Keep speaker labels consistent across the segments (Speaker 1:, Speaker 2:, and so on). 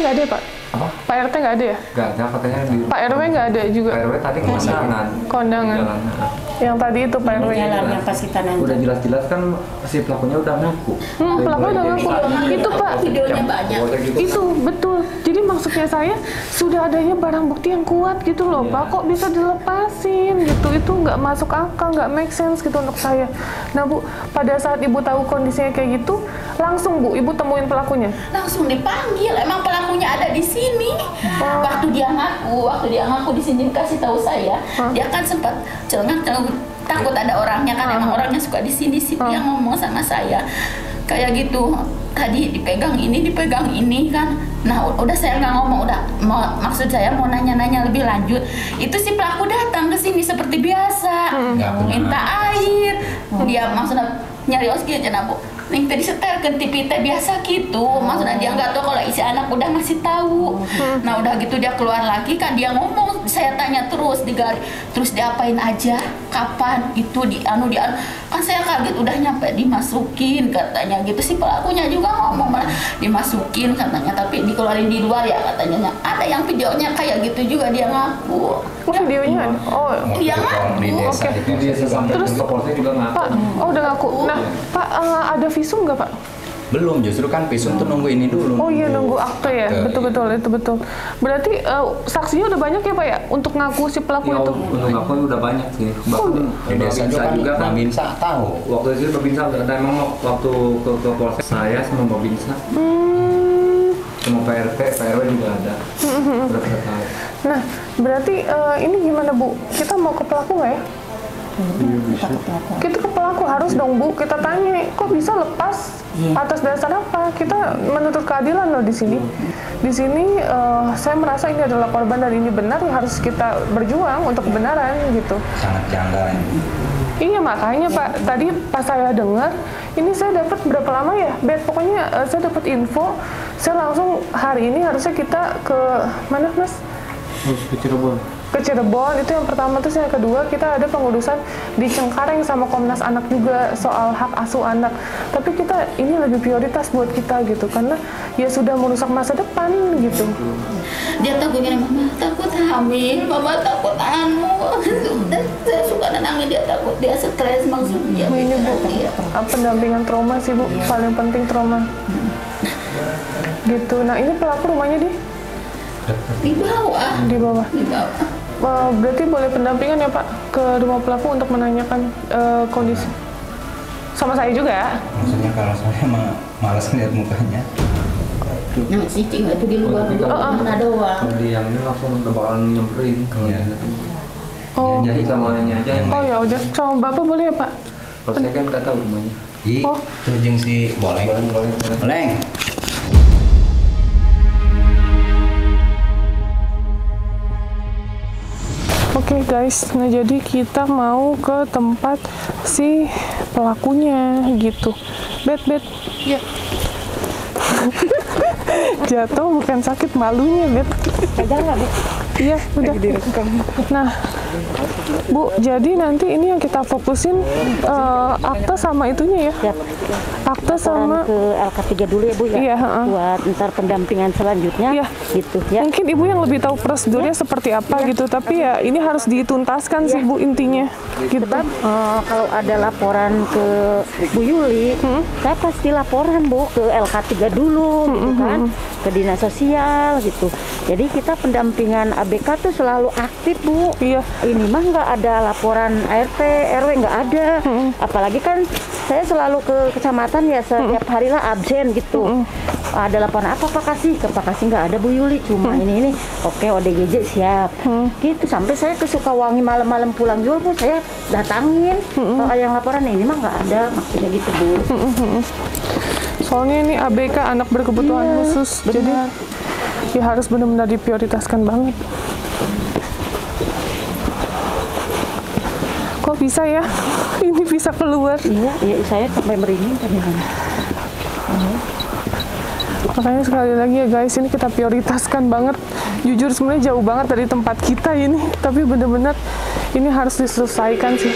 Speaker 1: nggak ada Pak?
Speaker 2: Apa?
Speaker 1: Pak RT nggak ada ya?
Speaker 2: Nggak ada, katanya di
Speaker 1: Pak RW nggak ada juga?
Speaker 2: Pak RW tadi kondangan.
Speaker 1: Kondangan.
Speaker 2: Jalan.
Speaker 1: Yang tadi itu Pak RW.
Speaker 3: Jalannya pas kita nanya.
Speaker 2: Udah jelas-jelas kan si pelakunya udah ngaku.
Speaker 1: Pelaku udah ngaku. Itu Pak,
Speaker 3: videonya banyak.
Speaker 1: itu betul. Jadi maksudnya saya sudah adanya barang bukti yang kuat gitu loh Pak. Kok bisa dilepasin gitu? Itu nggak masuk akal, nggak make sense gitu untuk saya. Nah Bu, pada saat Ibu tahu kondisinya kayak gitu, langsung Bu, Ibu temuin pelakunya?
Speaker 3: Langsung dipanggil, emang pelakunya ada di sini. Waktu dia ngaku di sini kasih tahu saya, dia kan sempat celngan takut ada orangnya kan, emang orangnya suka di sini sih, dia ngomong sama saya kayak gitu. Tadi dipegang ini kan. Nah udah saya nggak ngomong, maksud saya mau nanya-nanya lebih lanjut. Itu si pelaku datang ke sini seperti biasa, minta air. Dia maksudnya nyari oski aja Bu. Ning tadi setelkan TV biasa gitu. Maksudnya dia nggak tahu kalau isi anak udah ngasih tahu. Nah udah gitu dia keluar lagi kan, dia ngomong, saya tanya terus terus diapain aja, kapan itu kan saya kaget, udah nyampe dimasukin katanya gitu. Si pelakunya juga ngomong malah dimasukin katanya, tapi dikeluarin di luar ya katanya. Ada yang videonya kayak gitu juga, dia ngaku.
Speaker 1: Videonya? Oh
Speaker 3: dia ngaku.
Speaker 1: Oke.
Speaker 2: Terus ke polsek juga ngaku.
Speaker 1: Pak, udah ngaku. Nah Pak, ada visum nggak Pak?
Speaker 4: Belum, justru kan visum tuh nunggu ini dulu.
Speaker 1: Oh iya, nunggu akte ya, betul-betul, itu betul. Berarti saksinya udah banyak ya Pak ya, untuk ngaku si pelaku itu?
Speaker 2: Untuk ngaku udah banyak sih. Bahkan
Speaker 4: Babinsa juga kan, Babinsa tahu.
Speaker 2: Waktu itu Babinsa udah ada, emang waktu ke polsek saya sama Babinsa. Sama Pak RT, Pak RW juga ada. Udah tahu.
Speaker 1: Nah, berarti ini gimana Bu? Kita mau ke pelaku nggak ya? Kita ke pelaku harus dong Bu, kita tanya kok bisa lepas atas dasar apa? Kita menuntut keadilan loh di sini. Di sini saya merasa ini adalah korban dan ini benar, harus kita berjuang untuk kebenaran gitu.
Speaker 4: Sangat janggal.
Speaker 1: Iya makanya Pak, tadi pas saya dengar, ini saya dapat berapa lama ya? Pokoknya saya dapat info, saya langsung hari ini harusnya kita ke mana Mas?
Speaker 2: Ke Cirebon.
Speaker 1: Ke Cirebon, itu yang pertama. Terus yang kedua kita ada pengurusan di Cengkareng sama Komnas Anak juga soal hak asuh anak. Tapi kita ini lebih prioritas buat kita gitu, karena ya sudah merusak masa depan gitu.
Speaker 3: Dia takut gini, mama takut hamil, mama takut saya suka nenangin dia, takut dia stres maksudnya.
Speaker 1: Ini Bu, pendampingan trauma sih Bu, paling penting trauma. Gitu. Nah ini pelaku rumahnya
Speaker 3: di bawah.
Speaker 1: Di bawah. Berarti boleh pendampingan ya Pak ke rumah pelaku untuk menanyakan kondisi sama saya juga ya?
Speaker 4: Maksudnya kalau saya malas lihat mukanya.
Speaker 3: Nah si Cing itu di luar mana doang.
Speaker 2: Kalau di yang ini langsung bakalan nyamperin.
Speaker 1: Oh.
Speaker 2: Jadi sama orangnya aja.
Speaker 1: Oh ya udah, sama Bapak boleh ya Pak?
Speaker 2: Kalau saya kan nggak tahu rumahnya.
Speaker 4: Itu jeung si Boleng. Boleng.
Speaker 1: Oke guys, nah jadi kita mau ke tempat si pelakunya gitu. Bet. Ya. Jatuh bukan sakit, malunya Bet.
Speaker 3: Pegang nggak Bet?
Speaker 1: Iya, udah. Nah, Bu, jadi nanti ini yang kita fokusin akte sama itunya ya. Akte sama
Speaker 5: ke LK3 dulu ya Bu ya.
Speaker 1: Iya,
Speaker 5: buat ntar pendampingan selanjutnya gitu ya.
Speaker 1: Mungkin Ibu yang lebih tahu prosedurnya seperti apa gitu, tapi ya ini harus dituntaskan sih Bu intinya. Gitu.
Speaker 5: Sebab kalau ada laporan ke Bu Yuli, saya pasti laporan Bu ke LK3 dulu gitu kan, ke dinas sosial gitu. Jadi kita pendampingan ABK tuh selalu aktif Bu.
Speaker 1: Iya.
Speaker 5: Ini mah nggak ada laporan ART, RW nggak ada. Apalagi kan saya selalu ke kecamatan ya, setiap harilah absen gitu. Ada laporan apa Pak Kasih? Ke Pak Kasih nggak ada Bu Yuli, cuma ini. Oke, ODGJ siap. Gitu sampai saya ke Sukawangi malam-malam pulang juga Bu, saya datangin. Kalau yang laporan ini mah nggak ada, maksudnya gitu Bu.
Speaker 1: Soalnya ini ABK anak berkebutuhan khusus,
Speaker 5: benar.
Speaker 1: jadi ya harus benar-benar diprioritaskan banget. Kok bisa ya? Ini bisa keluar.
Speaker 5: Iya, saya sampai merinding kadang-kadang.
Speaker 1: Makanya sekali lagi ya guys, ini kita prioritaskan banget. Jujur sebenarnya jauh banget dari tempat kita ini, tapi benar-benar ini harus diselesaikan sih.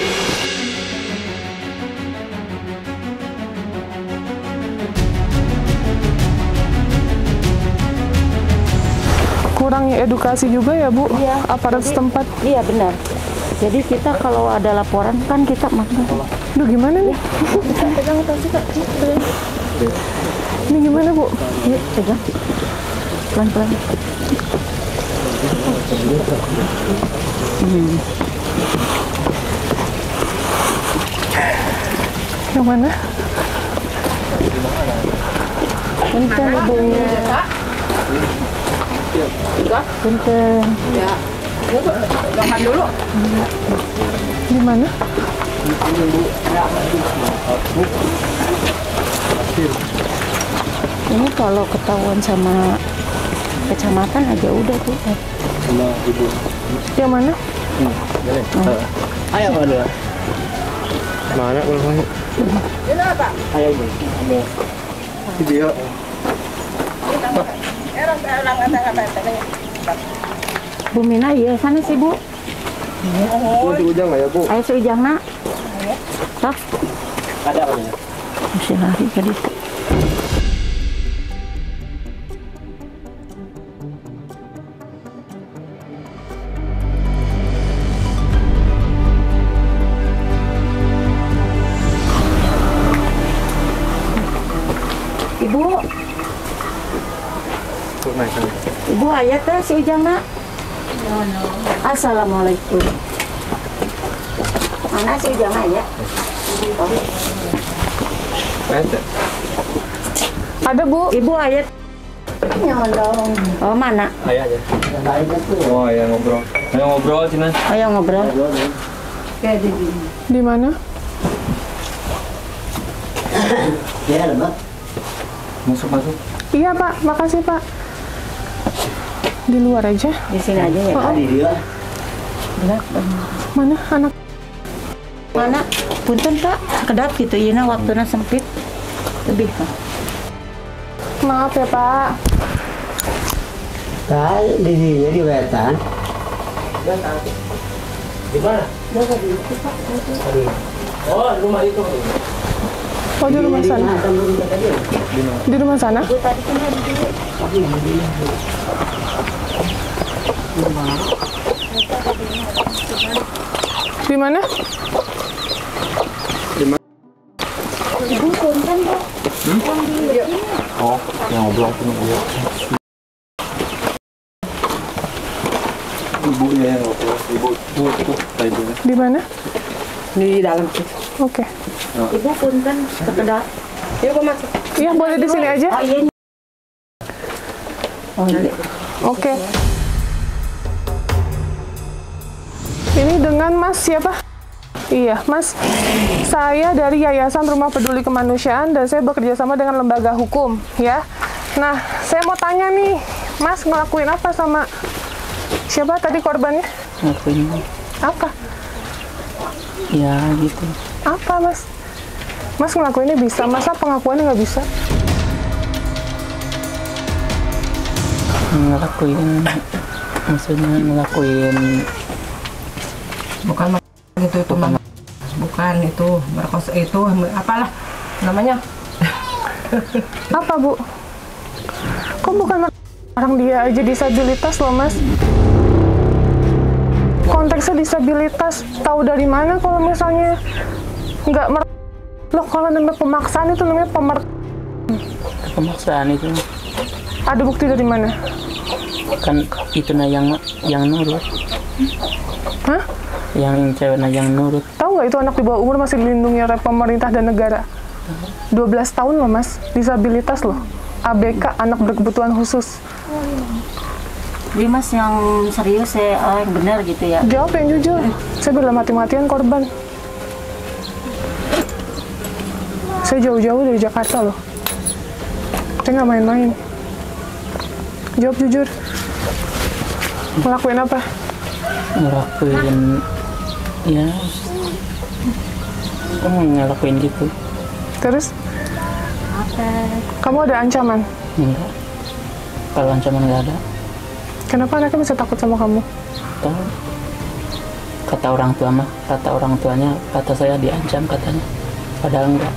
Speaker 1: kurangnya edukasi juga ya Bu,
Speaker 5: Iya,
Speaker 1: aparat
Speaker 5: jadi-
Speaker 1: setempat.
Speaker 5: Iya benar. Jadi kita kalau ada laporan kan kita
Speaker 1: Duh gimana nih?
Speaker 5: pegang tasnya Kak.
Speaker 1: Ini gimana Bu?
Speaker 5: Yuk, pegang. Pelan-pelan.
Speaker 1: Yang mana?
Speaker 5: Punten ibunya. Punten.
Speaker 1: Di mana?
Speaker 5: Ini kalau ketahuan sama kecamatan aja udah tuh.
Speaker 1: Yang mana?
Speaker 4: Ayo ada.
Speaker 2: Mana kalau
Speaker 4: Ayo ibu.
Speaker 2: video?
Speaker 5: Bu Mina, iya sana sih Bu.
Speaker 2: Di ujang nggak ya Bu?
Speaker 5: Ayo seujang nak. Tak,
Speaker 4: Ada apa ya?
Speaker 5: mesti lari tadi. Ibu, Ibu ayat teh si ujang nak. Assalamualaikum. Mana si ujang ayat?
Speaker 1: Ada Bu.
Speaker 5: Ibu ayat. Nyolong. Oh mana?
Speaker 4: Ayo aja.
Speaker 2: Oh ya ngobrol. Ayo ngobrol Cina.
Speaker 5: Ayo ngobrol.
Speaker 1: Di mana?
Speaker 4: Ya ada Mbak.
Speaker 2: Masuk masuk.
Speaker 1: Iya Pak, makasih Pak. Di luar aja.
Speaker 5: Di sini aja ya.
Speaker 4: Di dia.
Speaker 1: Mana anak?
Speaker 5: Mana? Punten Pak, kedap gitu ya, waktunya sempit. Lebih Pak.
Speaker 1: Maaf ya Pak.
Speaker 6: Kan di sini di wetan.
Speaker 4: Di mana? Oh, rumah itu.
Speaker 1: Oh di rumah sana. Di rumah sana? Di mana?
Speaker 5: Ibu punten Pak.
Speaker 2: Oh, yang ngobrol Cina. Ibunya yang ngobrol. Ibu tuh ibunya.
Speaker 1: Di mana?
Speaker 6: Di dalam.
Speaker 1: Oke.
Speaker 5: Ibu punten kedap.
Speaker 6: Yuk masuk.
Speaker 1: Iya boleh di sini aja.
Speaker 5: Oh iya. Oh iya.
Speaker 1: Oke. Ini dengan Mas siapa? Iya, Mas. Saya dari Yayasan Rumah Peduli Kemanusiaan dan saya bekerja sama dengan lembaga hukum, ya. Nah, saya mau tanya nih, Mas ngelakuin apa sama siapa tadi korbannya?
Speaker 7: Ngakuin
Speaker 1: Apa?
Speaker 7: ya gitu,
Speaker 1: Apa, Mas? Mas ngelakuinnya bisa, masa pengakuannya nggak bisa?
Speaker 7: ngelakuin, maksudnya ngelakuin
Speaker 6: Bukan itu mah. Bukan itu merkosa itu apalah namanya?
Speaker 1: Apa, Bu? Kok bukan orang dia aja disabilitas loh, Mas? Konteksnya disabilitas, tahu dari mana kalau misalnya nggak loh, kalau namanya pemaksaan itu namanya
Speaker 7: pemaksaan itu
Speaker 1: Ada bukti dari mana?
Speaker 7: kan itu nah yang nurut,
Speaker 1: Hah?
Speaker 7: yang cewek nah yang nurut.
Speaker 1: Tahu nggak itu anak di bawah umur masih dilindungi oleh pemerintah dan negara? 12 tahun loh, Mas. Disabilitas loh. ABK, anak berkebutuhan khusus.
Speaker 5: Jadi Mas yang serius ya, yang benar gitu ya.
Speaker 1: Jawab yang jujur. Saya bela mati-matian korban. Saya jauh-jauh dari Jakarta loh. Saya nggak main-main. Jawab jujur. Ngelakuin apa?
Speaker 7: Ngelakuin ya, ngelakuin gitu.
Speaker 1: Terus? Kamu ada ancaman?
Speaker 7: Enggak, kalau ancaman nggak ada.
Speaker 1: Kenapa anaknya bisa takut sama kamu?
Speaker 7: Tahu, kata orang tua mah, kata orang tuanya, kata saya diancam katanya, padahal enggak,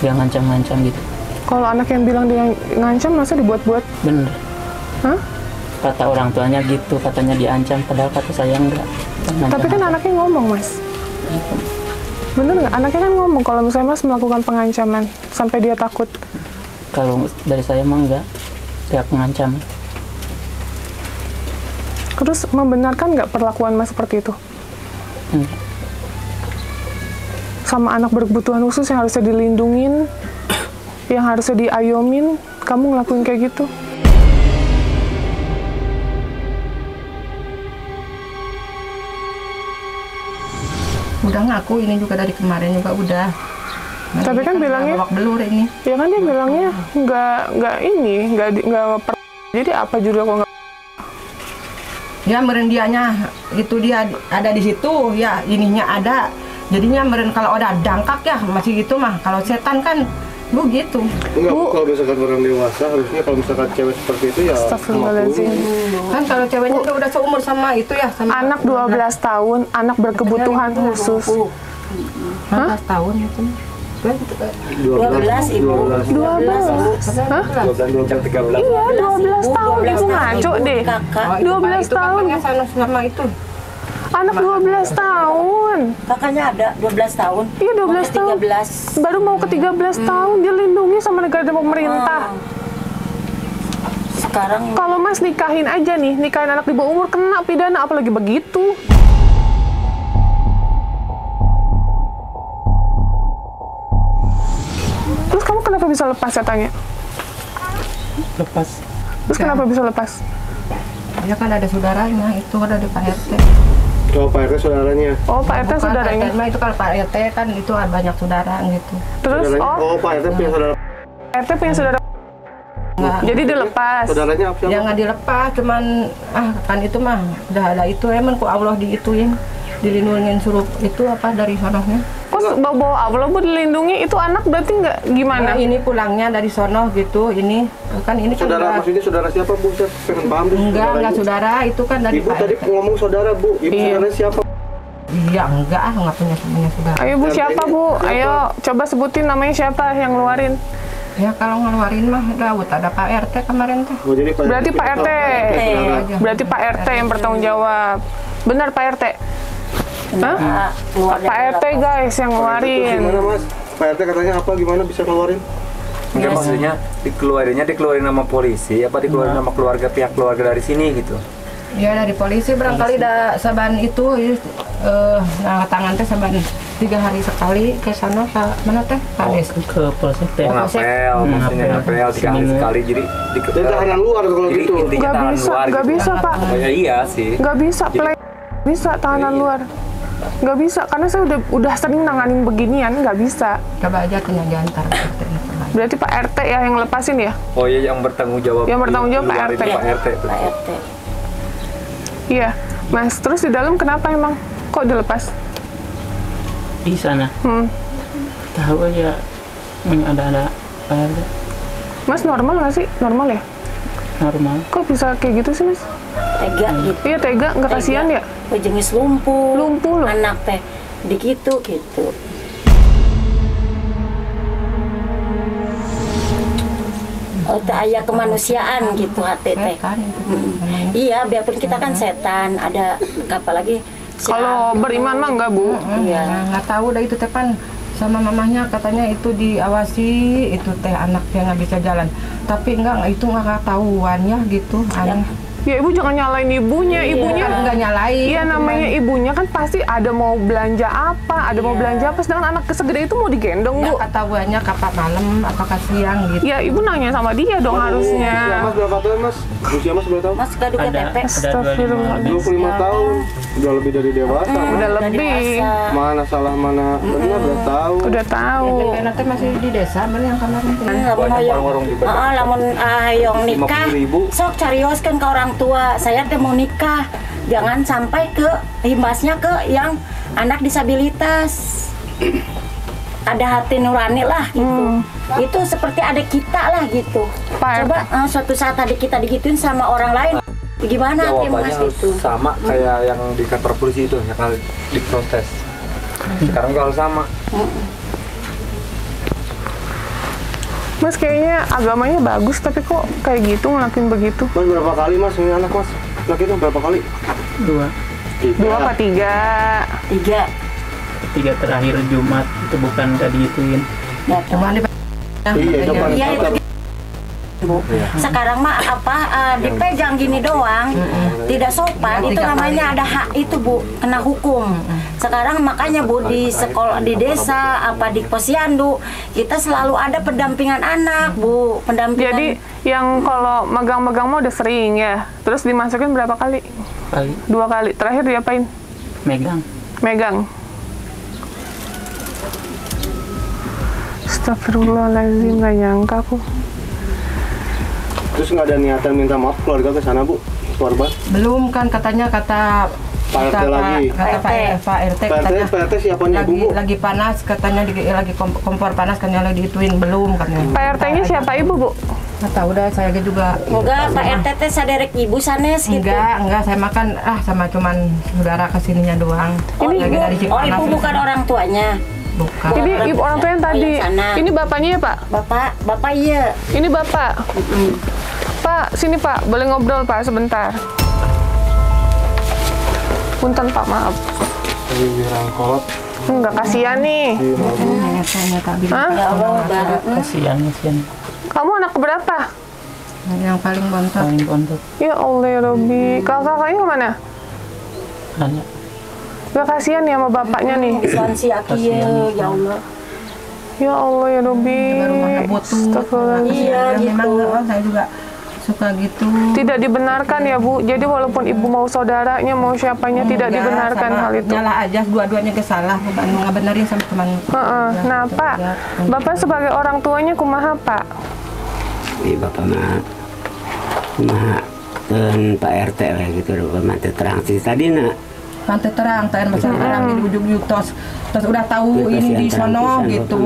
Speaker 7: dia ngancam-ngancam gitu.
Speaker 1: Kalau anak yang bilang dia ngancam, masa dibuat-buat?
Speaker 7: Bener,
Speaker 1: Hah?
Speaker 7: Kata orang tuanya gitu, katanya diancam, padahal kata saya enggak.
Speaker 1: Tapi kan anaknya ngomong, Mas. Bener nggak? Anaknya kan ngomong kalau misalnya Mas melakukan pengancaman sampai dia takut.
Speaker 7: Kalau dari saya mah enggak mengancam.
Speaker 1: Terus membenarkan nggak perlakuan Mas seperti itu?
Speaker 7: Enggak.
Speaker 1: Sama anak berkebutuhan khusus yang harusnya dilindungin, yang harusnya diayomin, kamu ngelakuin kayak gitu?
Speaker 6: Udah ngaku ini juga dari kemarin juga udah.
Speaker 1: Tapi kan bilangnya,
Speaker 6: babak belur ini.
Speaker 1: ya kan dia bilangnya jadi apa juga kok nggak?
Speaker 6: Ya meren dianya itu dia ada di situ, ya ininya ada. Jadinya meren kalau ada dangkak ya masih gitu mah. Kalau setan kan begitu.
Speaker 8: Enggak, Bu, kalau misalkan orang dewasa harusnya kalau misalkan cewek seperti itu ya
Speaker 1: Astagfirullahaladzim.
Speaker 6: Kan kalau ceweknya udah seumur sama itu ya sama
Speaker 1: Anak 12 tahun, anak berkebutuhan khusus.
Speaker 6: 12 tahun itu.
Speaker 5: 12 ibu.
Speaker 1: 12? Hah?
Speaker 8: 12, 13.
Speaker 1: Iya, 12 tahun. Ibu ngaco deh.
Speaker 5: Kakak,
Speaker 1: 12 tahun.
Speaker 6: Sama itu.
Speaker 1: Anak 12 tahun.
Speaker 5: kakaknya ada 12 tahun.
Speaker 1: Iya, 12 tahun.
Speaker 5: 13.
Speaker 1: Baru mau ke 13 tahun, dia lindungi sama negara dan pemerintah.
Speaker 5: Sekarang
Speaker 1: Kalau Mas nikahin aja nih, nikahin anak di bawah umur, kena pidana, apalagi begitu. Terus kamu kenapa bisa lepas, saya tanya?
Speaker 7: Lepas.
Speaker 1: Terus kenapa bisa lepas?
Speaker 6: Ya kan ada saudaranya, itu ada di Pak RT.
Speaker 8: Kalau Pak RT saudaranya.
Speaker 1: Oh, Pak RT
Speaker 6: Bukan,
Speaker 1: saudaranya.
Speaker 6: Pak RT mah itu kalau Pak RT kan itu ada banyak saudara gitu.
Speaker 1: Terus,
Speaker 8: Saudaranya.
Speaker 1: oh,
Speaker 8: Oh, Pak RT punya saudara.
Speaker 1: RT punya saudara.
Speaker 6: Nggak,
Speaker 1: Jadi dilepas.
Speaker 8: Saudaranya apa?
Speaker 6: jangan dilepas, cuman kan itu mah udah ada itu emang ku Allah diituin, dilindungin suruh itu apa dari sononya.
Speaker 1: Kok bawa Allah Bu dilindungi, itu anak berarti nggak gimana?
Speaker 6: Nah, ini pulangnya dari sono gitu, ini kan ini kan
Speaker 8: Saudara,
Speaker 6: udah-
Speaker 8: maksudnya saudara siapa, Bu? Saya pengen paham deh.
Speaker 6: enggak
Speaker 8: saudaranya.
Speaker 6: saudara, itu kan dari
Speaker 8: Ibu
Speaker 6: Pak
Speaker 8: tadi
Speaker 6: RT.
Speaker 8: ngomong saudara, Bu. Ibu
Speaker 1: Iya.
Speaker 8: saudaranya siapa?
Speaker 6: Iya enggak enggak punya saudara.
Speaker 1: Ayo Bu, siapa Bu? Ayo, coba sebutin namanya siapa yang ngeluarin.
Speaker 6: Ya kalau ngeluarin mah Daud, ada Pak RT kemarin teh.
Speaker 8: Oh, jadi Pak
Speaker 1: Berarti Pak RT.
Speaker 8: saudara.
Speaker 1: Berarti Pak RT yang bertanggung jawab. Benar Pak RT? Hah?
Speaker 5: keluar
Speaker 1: Pak RT guys yang ngeluarin.
Speaker 8: Gimana, Mas? Pak RT katanya apa? Gimana bisa keluarin?
Speaker 2: Enggak, maksudnya dikeluarin nama polisi apa dikeluarin nama keluarga, pihak keluarga dari sini gitu.
Speaker 6: Ya dari polisi barangkali ada saban itu nah tangan teh saban 3 hari sekali ke sana mana teh Kades.
Speaker 7: Ke polsek teh.
Speaker 2: Ngapel, maksudnya ngapel 3 hari sekali, jadi
Speaker 8: Jadi tahanan luar kalau
Speaker 2: jadi
Speaker 8: gitu.
Speaker 2: intinya
Speaker 1: Nggak
Speaker 2: tahanan
Speaker 1: bisa,
Speaker 2: luar
Speaker 1: nggak
Speaker 2: gitu.
Speaker 1: bisa Pak.
Speaker 2: Ya, iya sih.
Speaker 1: Nggak bisa play. Bisa tahanan
Speaker 2: Iya.
Speaker 1: luar. Nggak bisa, karena saya udah sering nanganin beginian, nggak bisa.
Speaker 6: Coba aja tanya diantar RT.
Speaker 1: Berarti Pak RT ya yang lepasin ya?
Speaker 2: Oh iya, yang bertanggung jawab.
Speaker 1: Yang bertanggung jawab Pak
Speaker 2: Keluar
Speaker 1: RT.
Speaker 2: itu Pak RT. tuh.
Speaker 5: Pak RT.
Speaker 1: Iya. Mas, terus di dalam kenapa emang? Kok dilepas?
Speaker 7: Di sana. Tahu aja ada Pak RT.
Speaker 1: Mas normal nggak sih? Normal ya?
Speaker 7: Normal.
Speaker 1: Kok bisa kayak gitu sih Mas?
Speaker 5: Tega gitu.
Speaker 1: Iya tega, nggak kasihan ya?
Speaker 5: Jenis lumpuh.
Speaker 1: Lumpuh loh.
Speaker 5: Anak teh begitu gitu. Oh, teh aya kemanusiaan gitu hati teh.
Speaker 6: Kan itu.
Speaker 5: Iya, biarpun kita kan setan, ada apalagi si
Speaker 1: Kalau beriman mah nggak Bu.
Speaker 5: Iya.
Speaker 6: Nah, nggak tahu dah itu teh pan sama mamahnya katanya itu diawasi itu teh anaknya nggak bisa jalan. Tapi enggak itu nggak ketahuan ya gitu. Aneh.
Speaker 1: Ya Ibu jangan nyalain ibunya, ibunya.
Speaker 6: Kan nggak nyalain.
Speaker 1: Iya namanya ibunya kan pasti ada mau belanja apa, ada mau belanja apa, sedangkan anak segede itu mau digendong Bu.
Speaker 6: Nggak ketahuannya kapan malam apakah siang gitu.
Speaker 1: Ya Ibu nanya sama dia dong
Speaker 8: Usia
Speaker 1: harusnya.
Speaker 8: Mas berapa tahun, Mas? Usia Mas berapa tahun?
Speaker 5: Mas gaduh
Speaker 7: Ada
Speaker 5: KTP.
Speaker 1: Astagfirullah.
Speaker 8: 25 tahun. Udah lebih dari dewasa. Mas.
Speaker 1: Udah lebih,
Speaker 8: Mana salah, mana benar, udah tahu.
Speaker 1: udah tahu.
Speaker 6: Karena teh masih di desa bener yang kemarin teh.
Speaker 5: Lamun hoyong,
Speaker 2: Warung-warung juga.
Speaker 5: lamun hoyong nikah,
Speaker 2: 50.000.
Speaker 5: sok carioskeun ke orang tua. Saya teh mau nikah, jangan sampai ke imbasnya ke yang anak disabilitas. Ada hati nurani lah gitu. Itu seperti adik kita lah gitu.
Speaker 1: Pak
Speaker 5: Coba suatu saat adik kita digituin sama orang lain, gimana hati
Speaker 2: Jawabannya
Speaker 5: mas
Speaker 2: harus
Speaker 5: itu?
Speaker 2: sama kayak yang di kantor polisi itu, yang kali diprotes. Sekarang kalau sama.
Speaker 1: Mas kayaknya agamanya bagus tapi kok kayak gitu ngelakuin begitu?
Speaker 8: Mas berapa kali mas ini anak mas? Laki itu berapa kali?
Speaker 7: 2.
Speaker 1: 2 apa 3?
Speaker 3: 3.
Speaker 7: 3 terakhir Jumat itu bukan gak digituin.
Speaker 3: Ya,
Speaker 6: Cuma di
Speaker 8: Iya itu kan.
Speaker 5: Iya, itu Bu. Sekarang mah dipegang gini doang, tidak sopan. Itu namanya ada hak itu Bu, kena hukum. Sekarang makanya Bu di sekolah di desa apa di posyandu kita selalu ada pendampingan anak Bu, pendampingan.
Speaker 1: Jadi yang kalau megang-megang mah udah sering ya. Terus dimasukin berapa kali?
Speaker 7: Kali
Speaker 1: 2 kali. Terakhir diapain?
Speaker 7: megang.
Speaker 1: Megang. Astagfirullahaladzim, gak nyangka aku.
Speaker 8: Terus nggak ada niatan minta maaf keluarga ke sana bu? Korban?
Speaker 6: belum kan katanya kata
Speaker 8: Pak RT lagi.
Speaker 6: kata Pak RT katanya
Speaker 8: Pak RT siapanya ibu bu?
Speaker 6: lagi panas katanya lagi kompor panas kan lagi diituin belum katanya.
Speaker 1: Pak RT-nya siapa ibu, Bu?
Speaker 6: Nggak tahu dah saya juga.
Speaker 5: Enggak, Pak RT teh saderek ibu sanes gitu.
Speaker 6: Enggak, saya makan sama cuman saudara kesininya doang.
Speaker 5: Oh,
Speaker 6: Lagi
Speaker 5: ibu,
Speaker 6: dari Cipanas.
Speaker 5: ibu bukan orang tuanya.
Speaker 6: Bukan.
Speaker 1: Ini ibu orang tua yang tadi.
Speaker 5: yang sana.
Speaker 1: Ini bapaknya ya, Pak?
Speaker 5: Bapak iya.
Speaker 1: Ini bapak. Pak, sini Pak, boleh ngobrol Pak sebentar. Punten Pak, maaf.
Speaker 8: Di rangkot.
Speaker 1: Enggak kasihan nih.
Speaker 6: Saya tak bilang.
Speaker 1: Hah?
Speaker 5: Ya Allah, baru.
Speaker 7: Kasihan.
Speaker 1: Kamu anak berapa?
Speaker 6: Yang paling bontot.
Speaker 7: Paling bontot.
Speaker 1: Ya Allah ya Robbi. Kakaknya kemana?
Speaker 7: Hanya
Speaker 1: Gak kasihan ya sama bapaknya nih.
Speaker 5: Sansi Aki ya Allah.
Speaker 1: Ya Allah ya Robbi.
Speaker 6: Baru mana butuh.
Speaker 1: Astagfirullahaladzim.
Speaker 5: Iya,
Speaker 6: Memang
Speaker 5: gitu.
Speaker 6: saya juga suka gitu.
Speaker 1: Tidak dibenarkan ya Bu. Jadi walaupun ibu mau saudaranya, mau siapanya, tidak dibenarkan hal itu.
Speaker 6: Nyalah aja, dua-duanya kesalah, bukan ngebenerin sama teman.
Speaker 1: Heeh. Nah Pak, Bapak sebagai orang tuanya kumaha Pak?
Speaker 9: Di bapak mah Pak RT lah gitu, bapak mah terang sih tadi nak.
Speaker 6: Nanti terang, masih terang di ujung-ujung terus udah tahu
Speaker 9: Ya,
Speaker 6: ini di
Speaker 9: kasihan
Speaker 6: sono
Speaker 9: terang
Speaker 6: gitu.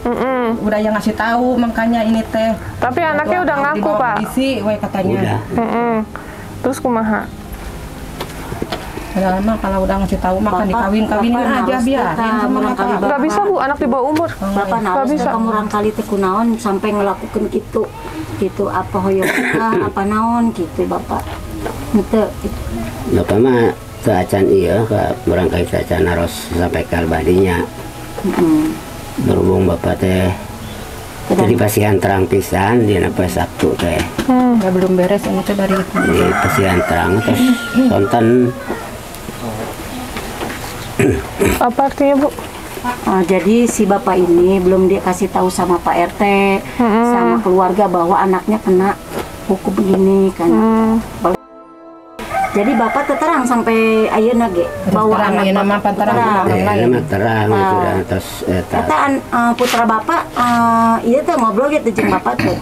Speaker 9: pisan,
Speaker 6: Udah yang ngasih tahu makanya ini teh.
Speaker 1: Tapi anaknya udah ngaku
Speaker 6: Dibawa
Speaker 1: Pak.
Speaker 6: polisi, we katanya.
Speaker 9: Udah.
Speaker 1: Terus kumaha?
Speaker 6: Padahal mah kalau udah ngasih tahu makan
Speaker 5: Bapak
Speaker 6: dikawin-kawinin aja
Speaker 5: harus
Speaker 6: biarin
Speaker 5: kita
Speaker 6: sama
Speaker 5: merangkali
Speaker 6: bapak.
Speaker 1: Gak bisa Bu, anak di bawah umur.
Speaker 5: Bapak
Speaker 1: Gak
Speaker 5: harus
Speaker 1: bisa.
Speaker 5: kamu rangkali teh kunaon sampai ngelakukan gitu apa hoyong apa naon gitu Bapak. Henteu gitu.
Speaker 9: Bapak mah keacan iya, ke berangkai keacan harus sampai ke badinya. Berhubung bapak teh jadi pasihan terang pisan di napa Sabtu teh.
Speaker 6: Ya belum beres ini tuh dari itu.
Speaker 9: Di pasihan terang terus sonten
Speaker 1: Apa artinya Bu?
Speaker 5: Jadi si bapak ini belum dikasih tahu sama Pak RT, sama keluarga bahwa anaknya kena hukum begini kan. Jadi bapak terang sampai ayeuna ge bahwa
Speaker 6: terang,
Speaker 5: anak
Speaker 6: ayeuna mah
Speaker 5: bapak
Speaker 6: panterang
Speaker 5: terang.
Speaker 6: orang lain.
Speaker 9: mah terang itu dah terus
Speaker 5: Kata putra bapak, iya teh ngobrol gitu jeung bapak teh.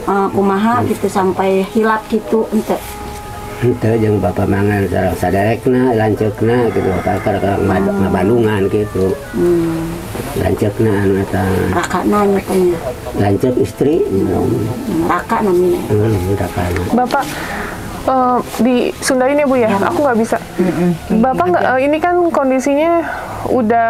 Speaker 5: Kumaha gitu sampai hilap gitu ente.
Speaker 9: itu jeung bapak mangan sareng saderekna lanceukna gitu bapak ngabandungan gitu. Lanceukna anu eta
Speaker 5: Rakana nyatanya.
Speaker 9: lanceuk istri
Speaker 5: Raka namanya.
Speaker 9: rakana.
Speaker 1: Bapak di Sundain ya Bu ya? Aku nggak bisa. Bapak nggak, ini kan kondisinya udah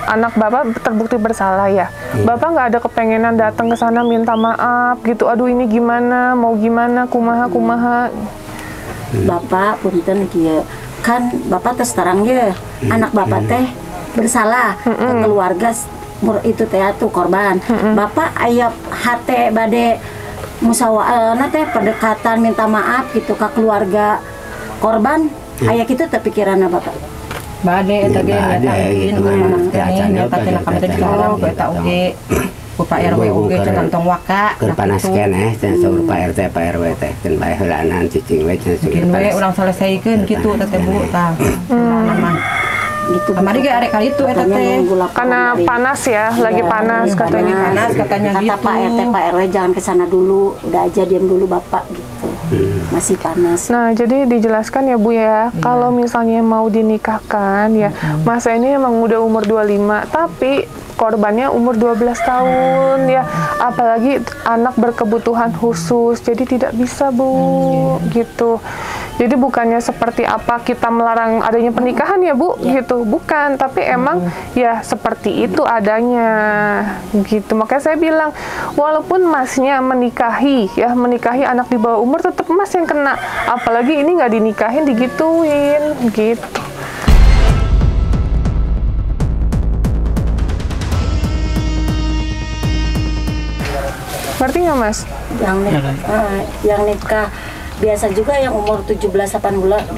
Speaker 1: anak Bapak terbukti bersalah ya. Bapak nggak ada kepengenan datang ke sana minta maaf gitu. Aduh ini gimana, mau gimana, kumaha.
Speaker 5: Bapak punten kieu. Kan Bapak terus terang ya, anak Bapak teh bersalah ke keluarga itu teh atuh korban. Bapak aya hate bade musyawarah teh pendekatan minta maaf gitu ke keluarga korban. Aya kitu teh pikiranna Bapak.
Speaker 6: Bade eta ge
Speaker 9: Bade, gitu kan. Ya, acan
Speaker 6: nyata
Speaker 9: oge,
Speaker 6: tina kamari
Speaker 9: acan
Speaker 6: dilarang
Speaker 9: oge,
Speaker 6: eta
Speaker 9: gitu.
Speaker 6: oge. Ku Pak RW oge
Speaker 9: Keur-
Speaker 6: kantong waka.
Speaker 9: Keur panas keneh cenah saur Pak RT Pak RW teh can bae heulaanan cicing we cenah
Speaker 6: Bikin we
Speaker 9: panas.
Speaker 6: urang selesaikeun kitu teh Bu tah. Mah.
Speaker 5: Gitu.
Speaker 6: Kamari ge arek kali itu eta
Speaker 5: Katanya
Speaker 6: teh.
Speaker 5: nunggu laporan
Speaker 1: Karena
Speaker 5: dari-
Speaker 1: panas ya, lagi panas
Speaker 6: Lagi
Speaker 1: katanya.
Speaker 6: panas katanya
Speaker 5: Kata
Speaker 6: gitu.
Speaker 5: Pak RT Pak RW jangan ke sana dulu, udah aja diam dulu Bapak gitu. Masih panas.
Speaker 1: Nah, jadi dijelaskan ya Bu ya, kalau misalnya mau dinikahkan ya, masa ini emang udah umur 25, tapi korbannya umur 12 tahun ya, apalagi anak berkebutuhan khusus, jadi tidak bisa Bu, gitu. Jadi bukannya seperti apa kita melarang adanya pernikahan ya Bu, gitu, bukan, tapi emang ya seperti itu adanya, gitu. Makanya saya bilang, walaupun Masnya menikahi ya, menikahi anak di bawah umur, tetap Mas yang kena, apalagi ini nggak dinikahin digituin, gitu. Ngerti nggak Mas?
Speaker 5: Yang nikah biasa juga yang umur 17-18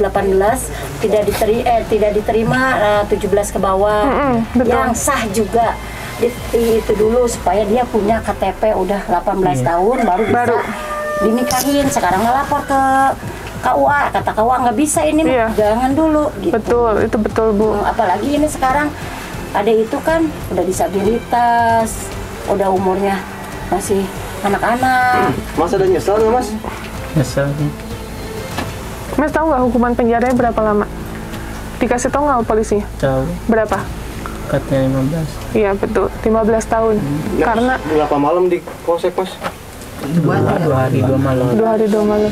Speaker 5: tidak diterima 17 ke bawah. Yang sah juga itu dulu supaya dia punya KTP udah 18 tahun baru bisa dinikahin. Sekarang ngelapor ke KUA, kata KUA nggak bisa ini, jangan dulu gitu.
Speaker 1: Betul, itu betul Bu.
Speaker 5: Apalagi ini sekarang ada itu kan udah disabilitas, udah umurnya masih anak-anak.
Speaker 8: Mas ada nyesel nggak Mas?
Speaker 7: Nyesel.
Speaker 1: Mas tahu nggak hukuman penjaranya berapa lama? Dikasih tahu nggak polisi?
Speaker 7: Tahu.
Speaker 1: Berapa?
Speaker 7: Katanya 15.
Speaker 1: Iya betul, 15 tahun. Karena
Speaker 8: berapa malam di polsek Mas?
Speaker 7: 2 hari 2 malam.
Speaker 1: 2 hari 2 malam.